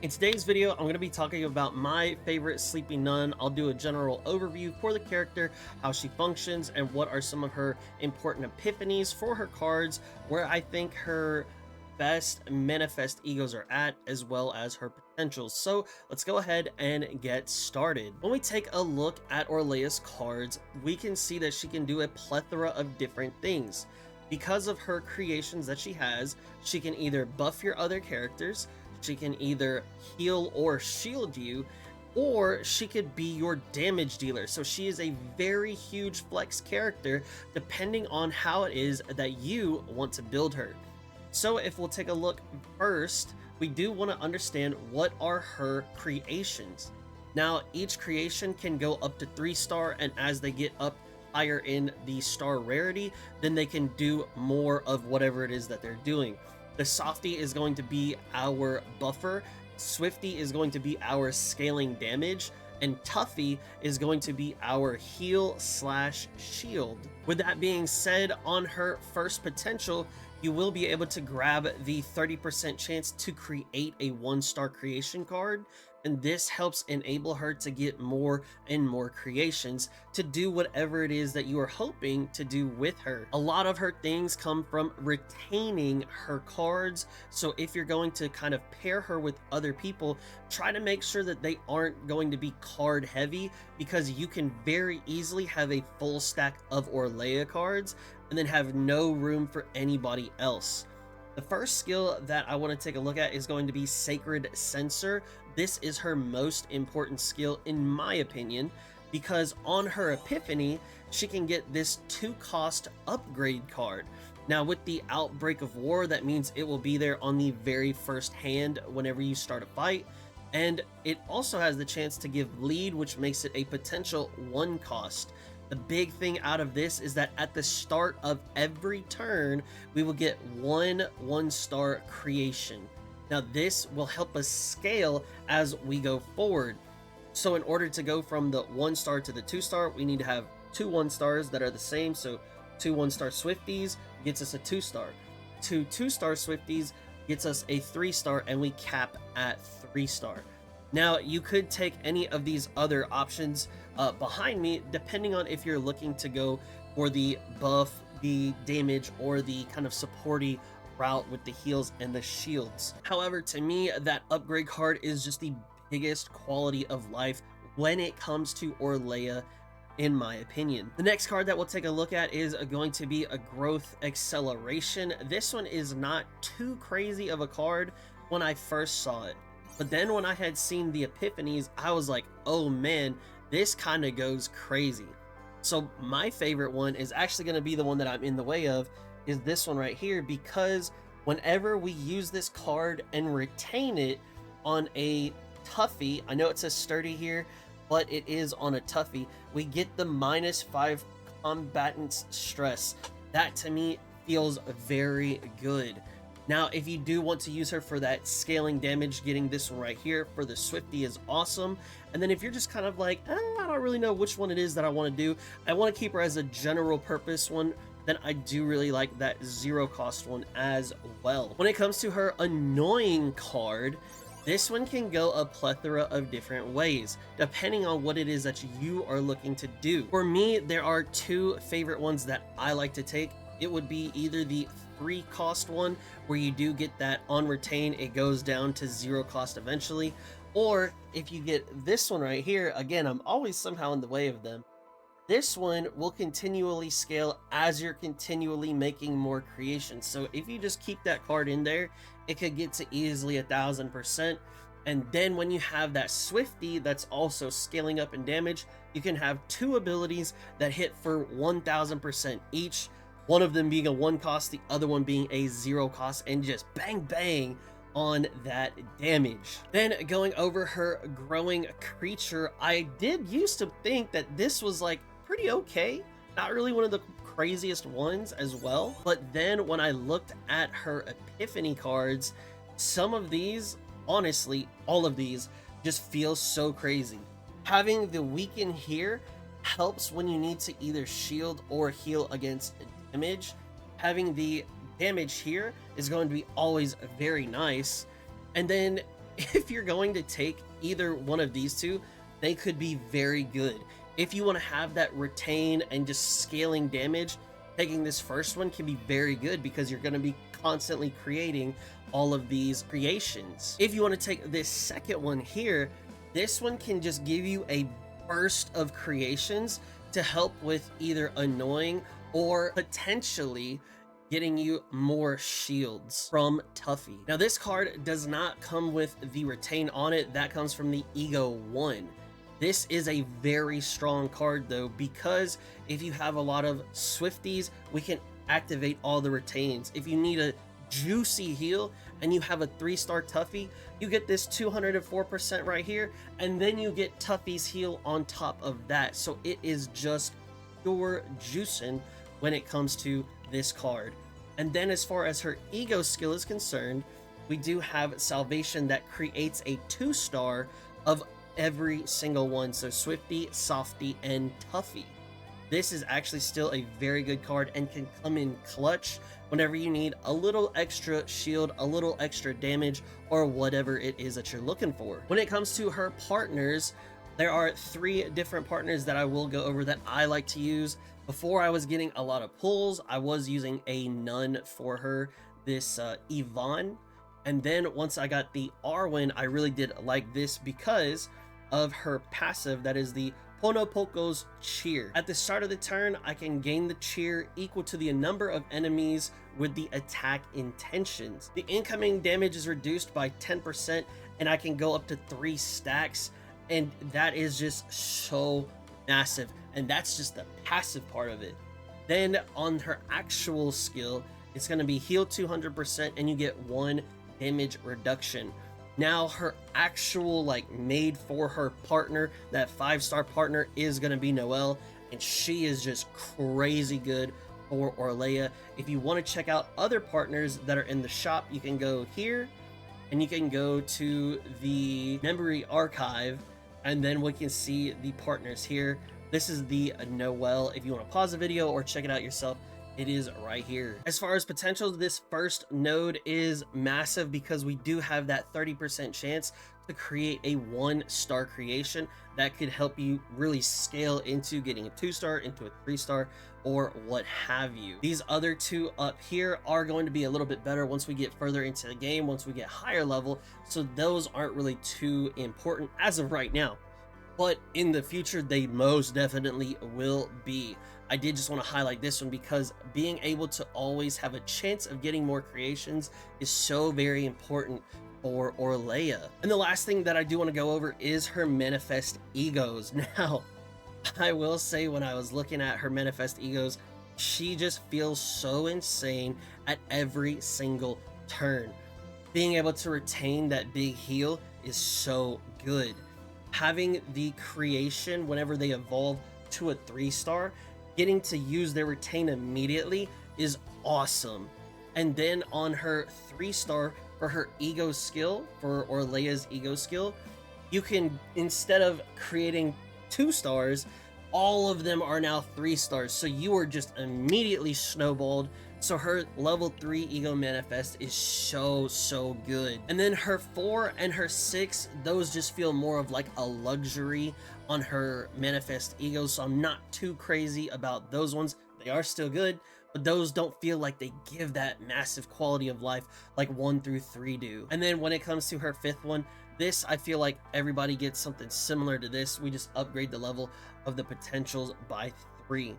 In today's video, I'm going to be talking about my favorite sleeping nun. I'll do a general overview for the character, how she functions, and what are some of her important epiphanies for her cards, where I think her best manifest egos are at, as well as her potentials. So let's go ahead and get started. When we take a look at Orlea's cards, we can see that she can do a plethora of different things. Because of her creations that she has, she can either buff your other characters, she can either heal or shield you, or she could be your damage dealer. So she is a very huge flex character depending on how it is that you want to build her. So if we'll take a look first, we do want to understand what are her creations. Now, each creation can go up to 3-star, and as they get up higher in the star rarity, then they can do more of whatever it is that they're doing. The Softy is going to be our buffer, Swifty is going to be our scaling damage, and Tuffy is going to be our heal slash shield. With that being said, on her first potential, you will be able to grab the 30% chance to create a 1-star creation card, and this helps enable her to get more and more creations to do whatever it is that you are hoping to do with her. A lot of her things come from retaining her cards, so if you're going to kind of pair her with other people, try to make sure that they aren't going to be card heavy, because you can very easily have a full stack of Orlea cards and then have no room for anybody else. The first skill that I want to take a look at is going to be Sacred Censor. This is her most important skill in my opinion, because on her Epiphany, she can get this 2-cost upgrade card. Now with the Outbreak of War, that means it will be there on the very first hand whenever you start a fight. And it also has the chance to give lead, which makes it a potential 1-cost. The big thing out of this is that at the start of every turn, we will get one 1-star creation. Now this will help us scale as we go forward. So in order to go from the 1-star to the 2-star, we need to have 2 1-stars that are the same. So 2 1-star Swifties gets us a 2-star. 2 2-star Swifties gets us a 3-star, and we cap at 3-star. Now, you could take any of these other options behind me, depending on if you're looking to go for the buff, the damage, or the kind of supporty route with the heals and the shields. However, to me, that upgrade card is just the biggest quality of life when it comes to Orlea, in my opinion. The next card that we'll take a look at is going to be a Growth Acceleration. This one is not too crazy of a card when I first saw it. But then when I had seen the Epiphanies, I was like, oh man, this kind of goes crazy. So my favorite one is actually going to be the one that I'm in the way of, is this one right here, because whenever we use this card and retain it on a Tuffy, I know it says Sturdy here, but it is on a Tuffy, we get the -5 combatants stress. That to me feels very good. Now, if you do want to use her for that scaling damage, getting this one right here for the Swifty is awesome. And then if you're just kind of like, I don't really know which one it is that I want to do, I want to keep her as a general purpose one, then I do really like that 0-cost one as well. When it comes to her annoying card, this one can go a plethora of different ways, depending on what it is that you are looking to do. For me, there are 2 favorite ones that I like to take. It would be either the 3-cost one, where you do get that on retain, it goes down to 0-cost eventually, or if you get this one right here, again, I'm always somehow in the way of them. This one will continually scale as you're continually making more creations. So if you just keep that card in there, it could get to easily 1000%. And then when you have that Swifty that's also scaling up in damage, you can have 2 abilities that hit for 1000% each. One of them being a 1-cost, the other one being a 0-cost, and just bang bang on that damage. Then going over her Growing Creature, I did used to think that this was like pretty okay, not really one of the craziest ones as well, but then when I looked at her Epiphany cards, some of these, honestly all of these, just feel so crazy. Having the Weaken here helps when you need to either shield or heal against damage. Having the damage here is going to be always very nice. And then if you're going to take either one of these two, they could be very good. If you want to have that retain and just scaling damage, taking this first one can be very good because you're going to be constantly creating all of these creations. If you want to take this second one here, this one can just give you a burst of creations to help with either annoying or potentially getting you more shields from Tuffy. Now this card does not come with the retain on it, that comes from the Ego 1. This is a very strong card though, because if you have a lot of Swifties, we can activate all the retains. If you need a juicy heal and you have a 3-star Tuffy, you get this 204% right here, and then you get Tuffy's heal on top of that. So it is just pure juicing when it comes to this card. And then as far as her ego skill is concerned, we do have Salvation that creates a 2-star of every single one. So Swifty, Softy, and Tuffy. This is actually still a very good card and can come in clutch whenever you need a little extra shield, a little extra damage, or whatever it is that you're looking for. When it comes to her partners, there are 3 different partners that I will go over that I like to use. Before I was getting a lot of pulls, I was using a nun for her, this Yvonne. And then once I got the Arwen, I really did like this because of her passive, that is the Ponopoko's Cheer. At the start of the turn, I can gain the cheer equal to the number of enemies with the attack intentions. The incoming damage is reduced by 10%, and I can go up to 3 stacks, and that is just so massive. And that's just the passive part of it. Then on her actual skill, it's going to be heal 200%, and you get 1 damage reduction. Now her actual made for her partner, that 5-star partner, is going to be Noelle, and she is just crazy good for Orlea. If you want to check out other partners that are in the shop, you can go here and you can go to the memory archive, and then we can see the partners here. This is the Noelle. If you want to pause the video or check it out yourself, it is right here. As far as potential, this first node is massive because we do have that 30% chance to create a 1-star creation that could help you really scale into getting a 2-star, into a 3-star, or what have you. These other 2 up here are going to be a little bit better once we get further into the game, once we get higher level, so those aren't really too important as of right now. But in the future, they most definitely will be. I did just want to highlight this one because being able to always have a chance of getting more creations is so very important for Orlea. And the last thing that I do want to go over is her manifest egos. Now, I will say when I was looking at her manifest egos, she just feels so insane at every single turn. Being able to retain that big heal is so good. Having the creation whenever they evolve to a 3-star, getting to use their retain immediately is awesome. And then on her 3-star for her ego skill, for Orlea's ego skill, you can, instead of creating 2 stars, all of them are now 3 stars. So you are just immediately snowballed. So her level 3 ego manifest is so good. And then her 4 and her 6, those just feel more of like a luxury on her manifest ego. So I'm not too crazy about those ones. They are still good, but those don't feel like they give that massive quality of life like 1 through 3 do. And then when it comes to her 5th one, this, I feel like everybody gets something similar to this. We just upgrade the level of the potentials by 3.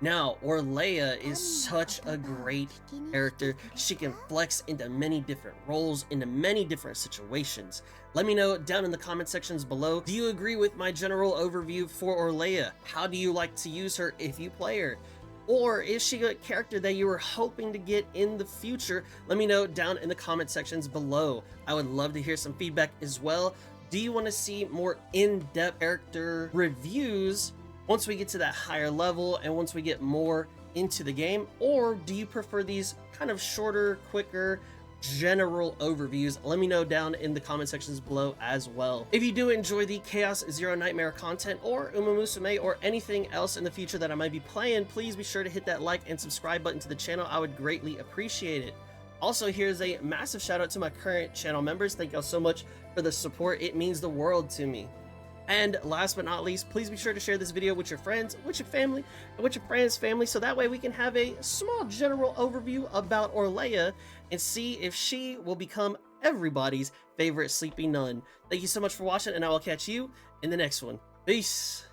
Now, Orlea is such a great character. She can flex into many different roles, into many different situations. Let me know down in the comment sections below. Do you agree with my general overview for Orlea? How do you like to use her if you play her? Or is she a character that you were hoping to get in the future? Let me know down in the comment sections below. I would love to hear some feedback as well. Do you want to see more in-depth character reviews once we get to that higher level and once we get more into the game? Or do you prefer these kind of shorter, quicker, general overviews? Let me know down in the comment sections below as well. If you do enjoy the Chaos Zero Nightmare content or Uma Musume or anything else in the future that I might be playing, please be sure to hit that like and subscribe button to the channel. I would greatly appreciate it. Also, here's a massive shout out to my current channel members. Thank y'all so much for for the support. It means the world to me. And last but not least, please be sure to share this video with your friends, with your family, and with your friends' family, so that way we can have a small general overview about Orlea and see if she will become everybody's favorite sleepy nun. Thank you so much for watching, and I will catch you in the next one. Peace!